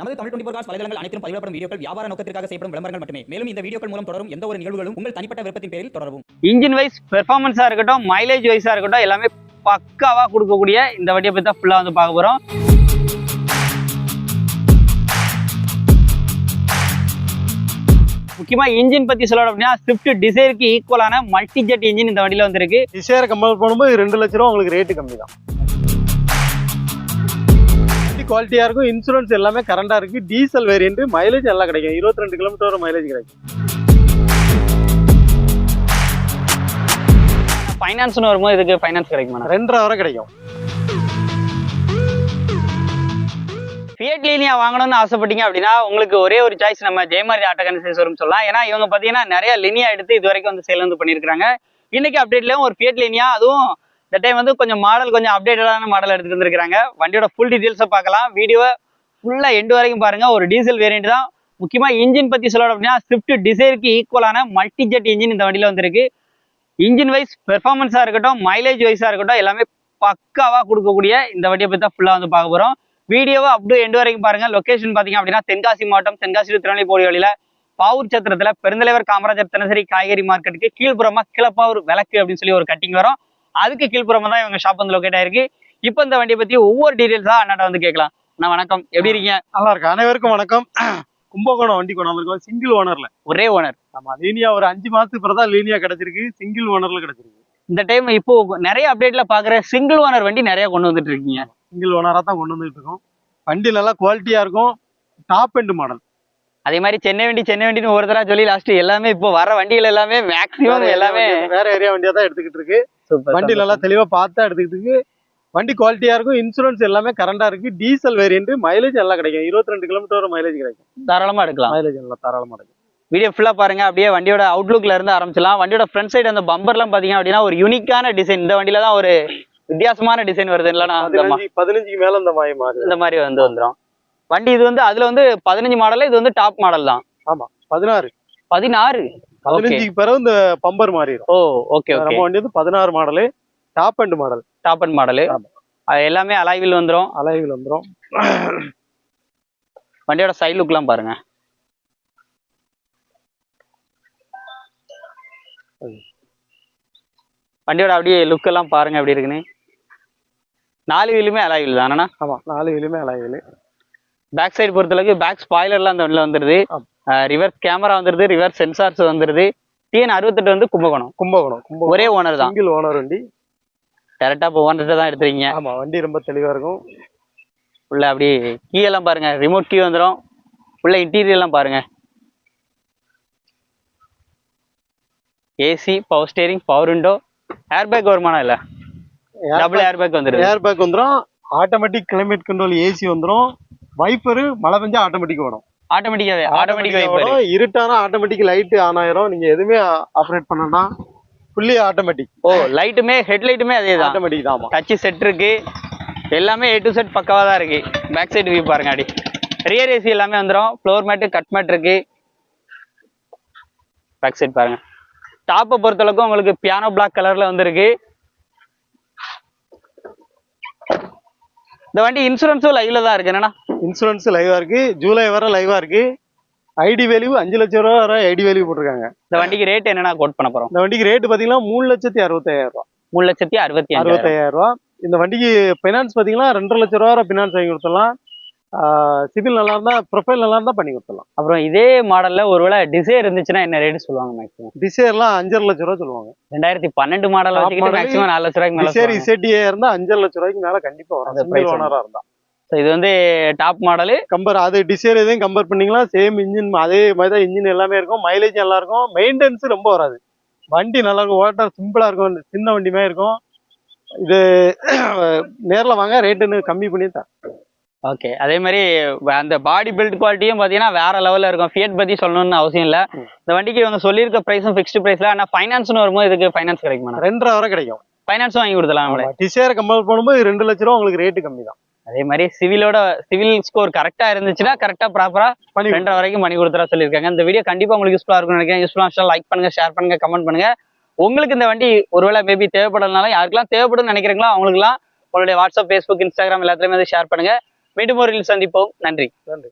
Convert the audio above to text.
நமது தமிழ் 24 காஸ் வலைதளங்கள் அனைத்தும் பதிவிடப்படும் வீடியோக்கள் வியாபார நோக்கத்திற்காக செய்யப்படும் விளம்பரங்கள் மட்டுமே. மேலும் இந்த வீடியோக்கள் மூலம் தொடரும் எந்த ஒரு நிகழ்வுகளும் உங்கள் தனிப்பட்ட விருப்பத்தின் பேரில் தொடரவும். இன்ஜின் வைஸ் பெர்ஃபார்மன்ஸா இருக்கட்டும், மைலேஜ் வைஸா இருக்கட்டும், எல்லாமே பக்காவா கொடுக்கக்கூடிய இந்த வண்டியை பத்தி தான் ஃபுல்லா வந்து பார்க்க போறோம். முக்கியமா இன்ஜின் பத்தி சொல்லணும் அப்படின்னா ஸ்விஃப்ட் டிசைருக்கு ஈக்குவலான மல்டி ஜெட் இன்ஜின் இந்த வண்டியில வந்திருக்கு. டிசைரை கம்பேர் பண்ணும்போது 2 லட்ச ரூபா உங்களுக்கு ரேட்டு கம்மி தான். குவாலிட்டியா இருக்கும், இன்சூரன்ஸ் எல்லாமே கரண்டா இருக்கு, டீசல் வேரியன்ட், மைலேஜ் எல்லாம் கிடைக்கும். 22 கிலோமீட்டர் வரை மைலேஜ் கிடைக்கும். ஃபைனான்ஸ்னு வரும்போது இதுக்கு ஃபைனான்ஸ் கிடைக்குமா? 2.5 வரை கிடைக்கும். ஃபியட் லீனியா வாங்கணும்னு ஆசைப்பட்டீங்க அப்படின்னா உங்களுக்கு ஒரே ஒரு சாய்ஸ் நம்ம ஜெயமாரி ஆட்டோ கன்சல்டன்சி வரும் சொல்லலாம். ஏன்னா இவங்க பார்த்தீங்கன்னா நிறைய லினியா எடுத்து இது வரைக்கும் வந்து சேல் வந்து பண்ணியிருக்காங்க. இன்னைக்கு அப்டேட்லயும் ஒரு ஃபியட் லீனியா, அதுவும் இந்த டைம் வந்து கொஞ்சம் அப்டேட்டடான மாடல் எடுத்துட்டு வந்திருக்காங்க. வண்டியோட ஃபுல் டீடைல்ஸை பார்க்கலாம். வீடியோவை ஃபுல்லா எண்டு வரைக்கும் பாருங்க. ஒரு டீசல் வேரியன்ட் தான். முக்கியமா இன்ஜின் பத்தி சொல்லணும் அப்படின்னா ஸ்விஃப்ட் டிசைருக்கு ஈக்குவலான மல்டி ஜெட் இன்ஜின் இந்த வண்டியில வந்திருக்கு. இன்ஜின் வைஸ் பெர்ஃபார்மன்ஸா இருக்கட்டும், மைலேஜ் வைஸா இருக்கட்டும், எல்லாமே பக்காவா கொடுக்கக்கூடிய இந்த வண்டியை பத்தி தான் ஃபுல்லா வந்து பார்க்க போறோம். வீடியோவை அப்டே எண்டு வரைக்கும் பாருங்க. லொகேஷன் பாத்தீங்க அப்படின்னா தென்காசி மாவட்டம், தென்காசி திருநெல்வேலி போடி வழியில பாவூர் சத்திரத்துல பெருந்தலைவர் காமராஜர் தினசரி காய்கறி மார்க்கெட்டுக்கு கீழ்புறமா கிளப்பாவூர் விளக்கு அப்படின்னு சொல்லி ஒரு கட்டிங் வரும். அதுக்கு கீழ்புறமா தான் இவங்க ஷாப் வந்து லொகேட் ஆயிருக்கு. இப்போ இந்த வண்டியை பத்தி ஒவ்வொரு டீடைல்ஸா அண்ணாட்ட வந்து கேட்கலாம். அண்ணா வணக்கம், எப்படி இருக்கீங்க? நல்லா இருக்கு. அனைவருக்கும் வணக்கம். கும்பகோணம் வண்டி கொண்டு வந்திருக்கோம். சிங்கிள் ஓனர்ல, ஒரே ஓனர். ஆமா, லீனியா ஒரு 5 மாசத்துக்கு பிறகு தான் லீனியா கிடைச்சிருக்கு. சிங்கிள் ஓனர்ல கிடைச்சிருக்கு. இந்த டைம் இப்போ நிறைய அப்டேட்ல பாக்குற சிங்கிள் ஓனர் வண்டி நிறைய கொண்டு வந்துட்டு இருக்கீங்க. சிங்கிள் ஓனரா தான் கொண்டு வந்துட்டு இருக்கோம். வண்டி நல்லா குவாலிட்டியா இருக்கும், டாப் எண்ட் மாடல். அதே மாதிரி சென்னை வண்டின்னு ஒரு தடவை சொல்லி லாஸ்ட் எல்லாமே இப்போ வர வண்டிகள் எல்லாமே மேக்ஸிமம் எல்லாமே வேற ஏரியா வண்டியா தான் எடுத்துக்கிட்டு இருக்கு. வண்டி நல்லா தெளிவா பார்த்தா எடுத்துக்கிட்டு இருக்கு. வண்டி குவாலிட்டியா இருக்கும், இன்சூரன்ஸ் எல்லாமே கரண்டா இருக்கு, டீசல் வேரியன்ட், மைலேஜ் எல்லாம் கிடைக்கும். 22 கிலோமீட்டர் வரை மைலேஜ் கிடைக்கும். தாராளமா எடுக்கலாம். மைலேஜ் எல்லாம் தாராளமா கிடைக்கும். வீடியோ ஃபுல்லா பாருங்க. அப்படியே வண்டியோட அவுட்லுக்ல இருந்து ஆரம்பிச்சலாம். வண்டியோட ஃப்ரண்ட் சைடு அந்த பம்பர்லாம் பாத்தீங்க அப்படின்னா ஒரு யூனிக்கான டிசைன். இந்த வண்டியில தான் ஒரு வித்தியாசமான டிசைன் வருது. இல்லைன்னா 15 மேல இந்த மாதிரி வந்து வந்துடும் வண்டி. இது வந்து அதுல வந்து 15 மாடல், இது வந்து டாப் மாடல் தான். ஆமா, 16 15க்கு பிறகு இந்த பம்பர் மாறிடும். ஓ ஓகே. நம்ம வண்டி வந்து 16 மாடலு, டாப் அண்ட் மாடல். எல்லாமே அலாய்வில் வந்துரும். வண்டியோட சைடு லுக்லாம் பாருங்க. வண்டியோட அப்படியே லுக் எல்லாம் பாருங்க எப்படி இருக்குன்னு. 4 வீலுமே அலாய்வில் தானே? ஆமா, 4 வீலுமே அலாய்வில். பேக் சைடு பொறுத்தளவுக்கு பேக் ஸ்பாய்லர்லாம் அந்த வண்டியில் வந்துருது. ரிவர்ஸ் கேமரா வந்துருது, ரிவர்ஸ் சென்சார்ஸ் வந்துருது. TN 68 வந்து கும்பகோணம் ஒரே ஓனர் தான். சிங்கிள் ஓனர் வண்டி. டேரக்டா இப்போ ஓனர்கிட்ட தான் எடுத்துறீங்க. ஆமா, வண்டி ரொம்ப தெளிவா இருக்கும். உள்ள அப்படியே கீ எல்லாம் பாருங்க, ரிமோட் கீ வந்துடும். உள்ள இன்டீரியர் எல்லாம் பாருங்க. AC, power steering, power window, air bag வருமானா இல்ல? டபுள் ஏர் பேக் வந்துடும். ஏர் பேக் வந்துடும். ஆட்டோமேட்டிக் கிளைமேட் கண்ட்ரோல் ஏசி வந்துடும். வைப்பர் மழை பெஞ்சா ஆட்டோமேட்டிக் வரும். Automatic wiper. இருட்டானா ஆட்டோமேட்டிக் லைட் ஆன் ஆயிரும். நீங்க எதுவுமே ஆப்ரேட் பண்ணனா ஃபுல்லி ஆட்டோமேட்டிக். ஓ, லைட்டுமே ஹெட்லைட்டுமே அதே தான், ஆட்டோமேட்டிக் தான். டச் செட் இருக்கு, எல்லாமே A to Z பக்காவா தான் இருக்கு. பேக் சைடு வியூ பாருங்க. அடி ரியர் ஏசி எல்லாமே வந்துடும். ஃப்ளோர் மேட், கட் மேட் இருக்கு. பேக் சைடு பாருங்க. டாப்பை பொறுத்தளவுக்கு உங்களுக்கு பியானோ பிளாக் கலர்ல வந்துருக்கு. இந்த வண்டி இன்சூரன்ஸும் லைவ்ல தான் இருக்கு. என்னன்னா இன்சூரன்ஸ் லைவா இருக்கு. ஜூலை வரை லைவா இருக்கு. ஐடி வேல்யூ 5 லட்சம் ரூபா வரை ஐடி வேல்யூ போட்டிருக்காங்க. இந்த வண்டிக்கு ரேட் என்னன்னா கோட் பண்ண போறோம்? இந்த வண்டிக்கு ரேட் பாத்தீங்கன்னா 3,65,000 ரூபா. 3,65,000 ரூபா. இந்த வண்டிக்கு பைனான்ஸ் பாத்தீங்கன்னா 2.5 லட்சம் ரூபா வரை பினான்ஸ் வாங்கி கொடுத்துடலாம். சிவில் நல்லா இருந்தா, ப்ரொஃபைல் நல்லா இருந்தா பண்ணி கொடுத்துடலாம். அப்புறம் இதே மாடல்ல ஒருவேளை டிசைர் இருந்துச்சுன்னா என்ன ரேட் சொல்லுவாங்க? மேக்ஸிமம் டிசைர்லாம் 5.5 லட்சம் ரூபா சொல்லுவாங்க. 2012 மாடல் வச்சுக்கிட்டு மேக்ஸிமம் 4 லட்ச ரூபாய்க்கு மேல. டிசைர் ZA இருந்தா 5.5 லட்சம் ரூபாய்க்கு மேல கண்டிப்பா வரும். சிங்கிள் ஓனரா இருந்தா. இது வந்து டாப் மாடல். அது டிசைர் எதையும் கம்பேர் பண்ணீங்களா சேம் இன்ஜின், அதே மாதிரி தான் இன்ஜின் எல்லாமே இருக்கும். மைலேஜ் நல்லா இருக்கும். மெயின்டெனன்ஸ் ரொம்ப வராது. வண்டி நல்லா இருக்கும். ஓட்ட சிம்பிளா இருக்கும். சின்ன வண்டி மாதிரி இருக்கும். இது நேரில் வாங்க, ரேட்டு கம்மி பண்ணி தான். ஓகே. அதே மாதிரி அந்த பாடி பில்ட் குவாலிட்டியும் பார்த்தீங்கன்னா வேற லெவலில் இருக்கும். ஃபியட் பற்றி சொல்லணும்னு அவசியம் இல்லை. இந்த வண்டிக்கு இவங்க சொல்லியிருக்க ப்ரைஸும் ஃபிக்ஸ்டு ப்ரைஸ்ல. ஆனால் ஃபைனான்ஸ்னு வரும்போது இதுக்கு ஃபைனான்ஸ் கிடைக்குமா? 2.5 வரை கிடைக்கும். ஃபைனான்ஸும் வாங்கி கொடுத்துலாம். டிசைரை கம்பேர் பண்ணும்போது 2 லட்ச ரூபா உங்களுக்கு ரேட்டு கம்மி தான். அதே மாதிரி சிவில் ஸ்கோர் கரெக்டா இருந்துச்சுன்னா கரெக்டா ப்ராப்பரா 2.5 வரைக்கும் பண்ணி கொடுத்துறா சொல்லியிருக்காங்க. இந்த வீடியோ கண்டிப்பா உங்களுக்கு யூஸ்ஃபுல்லா இருக்கும்னு நினைக்கிறேன். யூஸ்ஃபுல்லா லைக் பண்ணுங்க, ஷேர் பண்ணுங்க, கமெண்ட் பண்ணுங்க. உங்களுக்கு இந்த வண்டி ஒருவேளை மேபி தேவைப்படறதுனால யாருக்கெல்லாம் தேவைப்படும் நினைக்கிறீங்களோ அவங்களுக்குலாம் உங்களுடைய வாட்ஸ்அப், ஃபேஸ்புக், இன்ஸ்டாகிராம் எல்லாத்துலயுமே ஷேர் பண்ணுங்க. மீண்டும் ஒரு சந்திப்போம். நன்றி.